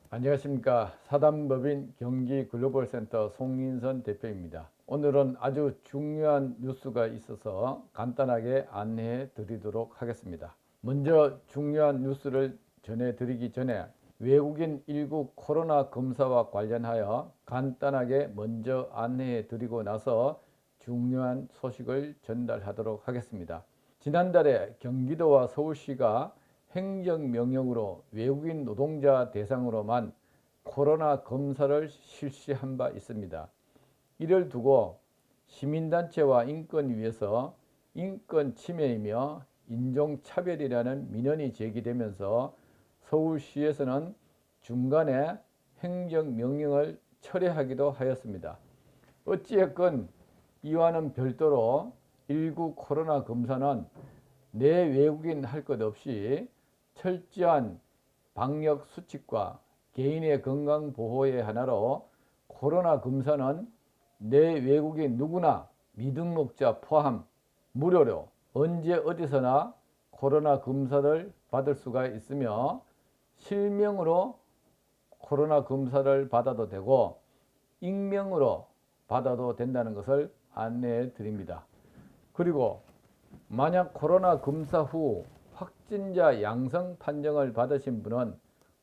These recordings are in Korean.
안녕하십니까. 사단법인 경기글로벌센터 송인선 대표입니다. 오늘은 아주 중요한 뉴스가 있어서 간단하게 안내해 드리도록 하겠습니다. 먼저 중요한 뉴스를 전해드리기 전에 외국인 19 코로나 검사와 관련하여 간단하게 먼저 안내해 드리고 나서 중요한 소식을 전달하도록 하겠습니다. 지난달에 경기도와 서울시가 행정명령으로 외국인 노동자 대상으로만 코로나 검사를 실시한 바 있습니다. 이를 두고 시민단체와 인권위에서 인권 침해이며 인종차별이라는 민원이 제기되면서 서울시에서는 중간에 행정명령을 철회하기도 하였습니다. 어찌됐건 이와는 별도로 19 코로나 검사는 내 외국인 할 것 없이 철저한 방역 수칙과 개인의 건강 보호의 하나로 코로나 검사는 내 외국인 누구나 미등록자 포함 무료로 언제 어디서나 코로나 검사를 받을 수가 있으며 실명으로 코로나 검사를 받아도 되고 익명으로 받아도 된다는 것을 안내해 드립니다. 그리고 만약 코로나 검사 후 확진자 양성 판정을 받으신 분은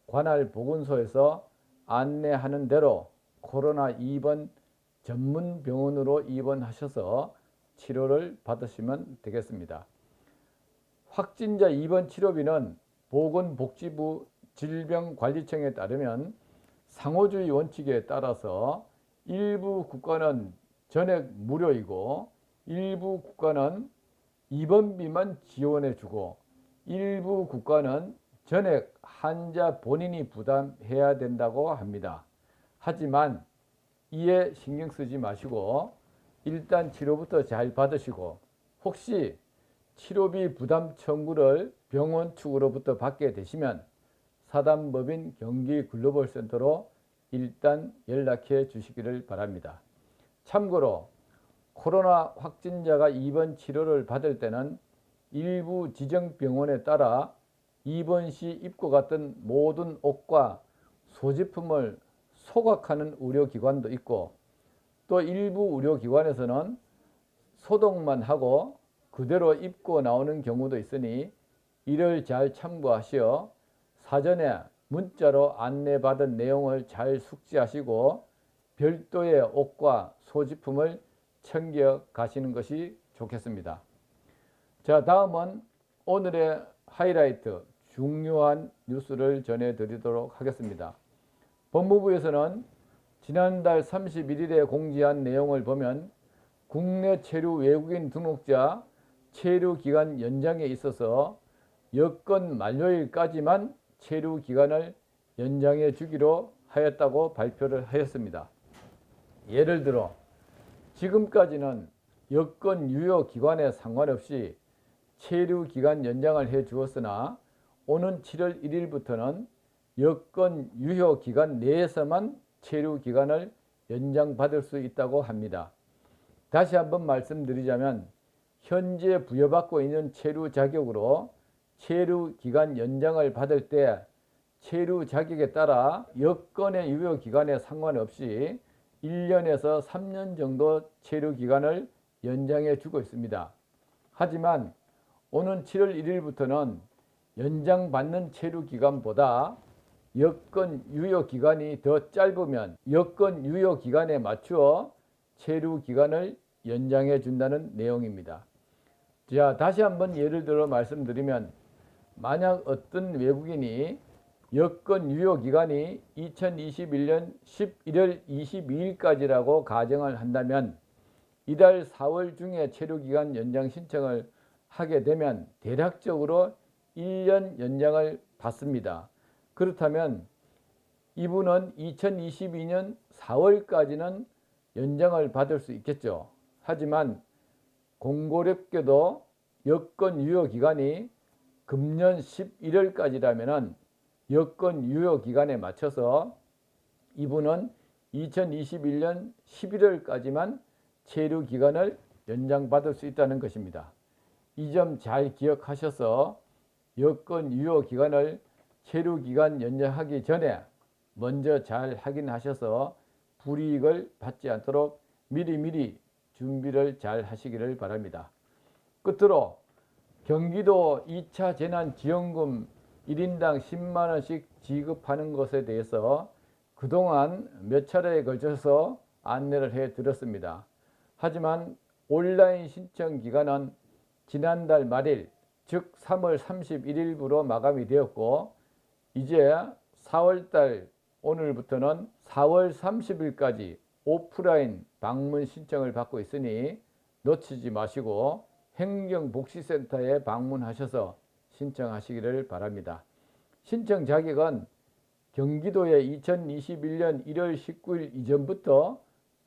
관할 보건소에서 안내하는 대로 코로나 입원 전문 병원으로 입원하셔서 치료를 받으시면 되겠습니다. 확진자 입원 치료비는 보건복지부 질병관리청에 따르면 상호주의 원칙에 따라서 일부 국가는 전액 무료이고 일부 국가는 입원비만 지원해주고 일부 국가는 전액 환자 본인이 부담해야 된다고 합니다. 하지만 이에 신경 쓰지 마시고 일단 치료부터 잘 받으시고 혹시 치료비 부담 청구를 병원 측으로부터 받게 되시면 사단법인 경기글로벌센터로 일단 연락해 주시기를 바랍니다. 참고로 코로나 확진자가 입원 치료를 받을 때는 일부 지정병원에 따라 입원 시 입고 갔던 모든 옷과 소지품을 소각하는 의료기관도 있고 또 일부 의료기관에서는 소독만 하고 그대로 입고 나오는 경우도 있으니 이를 잘 참고하시어 사전에 문자로 안내받은 내용을 잘 숙지하시고 별도의 옷과 소지품을 챙겨 가시는 것이 좋겠습니다. 자, 다음은 오늘의 하이라이트 중요한 뉴스를 전해드리도록 하겠습니다. 법무부에서는 지난달 31일에 공지한 내용을 보면 국내 체류 외국인 등록자 체류 기간 연장에 있어서 여건 만료일까지만 체류 기간을 연장해 주기로 하였다고 발표를 하였습니다. 예를 들어 지금까지는 여건 유효 기간에 상관없이 체류 기간 연장을 해 주었으나 오는 7월 1일부터는 여건 유효 기간 내에서만 체류 기간을 연장받을 수 있다고 합니다. 다시 한번 말씀드리자면 현재 부여받고 있는 체류 자격으로 체류 기간 연장을 받을 때 체류 자격에 따라 여건의 유효 기간에 상관없이 1년에서 3년 정도 체류 기간을 연장해 주고 있습니다. 하지만 오는 7월 1일부터는 연장받는 체류 기간보다 여건 유효 기간이 더 짧으면 여건 유효 기간에 맞추어 체류 기간을 연장해 준다는 내용입니다. 자, 다시 한번 예를 들어 말씀드리면 만약 어떤 외국인이 여건 유효 기간이 2021년 11월 22일까지라고 가정을 한다면 이달 4월 중에 체류기간 연장 신청을 하게 되면 대략적으로 1년 연장을 받습니다. 그렇다면 이분은 2022년 4월까지는 연장을 받을 수 있겠죠. 하지만 공고롭게도 여건 유효 기간이 금년 11월까지라면 여건 유효 기간에 맞춰서 이분은 2021년 11월까지만 체류 기간을 연장받을 수 있다는 것입니다. 이 점 잘 기억하셔서 여건 유효 기간을 체류 기간 연장하기 전에 먼저 잘 확인하셔서 불이익을 받지 않도록 미리미리 준비를 잘 하시기를 바랍니다. 끝으로 경기도 2차 재난지원금 1인당 10만 원씩 지급하는 것에 대해서 그동안 몇 차례에 걸쳐서 안내를 해 드렸습니다. 하지만 온라인 신청 기간은 지난달 말일, 즉 3월 31일부로 마감이 되었고, 이제 4월달 오늘부터는 4월 30일까지 오프라인 방문 신청을 받고 있으니 놓치지 마시고 행정복지센터에 방문하셔서 신청하시기를 바랍니다. 신청 자격은 경기도에 2021년 1월 19일 이전부터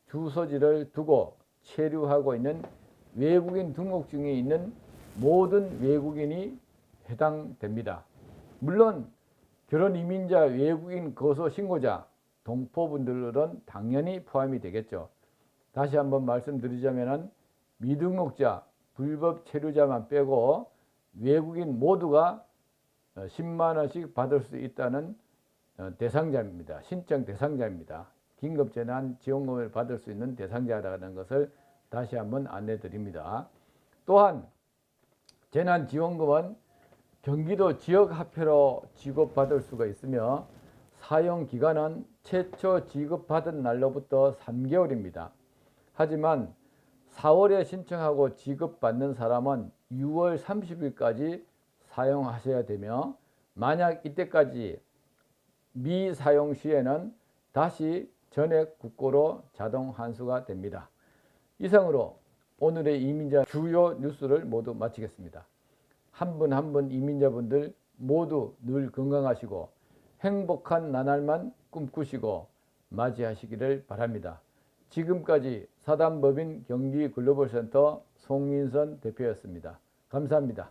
주소지를 두고 체류하고 있는 외국인 등록증이 있는 모든 외국인이 해당됩니다. 물론 결혼 이민자, 외국인 거소 신고자, 동포분들은 당연히 포함이 되겠죠. 다시 한번 말씀드리자면 미등록자, 불법 체류자만 빼고 외국인 모두가 10만 원씩 받을 수 있다는 대상자입니다. 신청 대상자입니다. 긴급재난지원금을 받을 수 있는 대상자라는 것을 다시 한번 안내 드립니다. 또한 재난지원금은 경기도 지역화폐로 지급받을 수가 있으며 사용기간은 최초 지급받은 날로부터 3개월입니다. 하지만 4월에 신청하고 지급받는 사람은 6월 30일까지 사용하셔야 되며, 만약 이때까지 미사용 시에는 다시 전액 국고로 자동 환수가 됩니다. 이상으로 오늘의 이민자 주요 뉴스를 모두 마치겠습니다. 한 분 한 분 이민자분들 모두 늘 건강하시고 행복한 나날만 꿈꾸시고 맞이하시기를 바랍니다. 지금까지 사단법인 경기글로벌센터 송민선 대표였습니다. 감사합니다.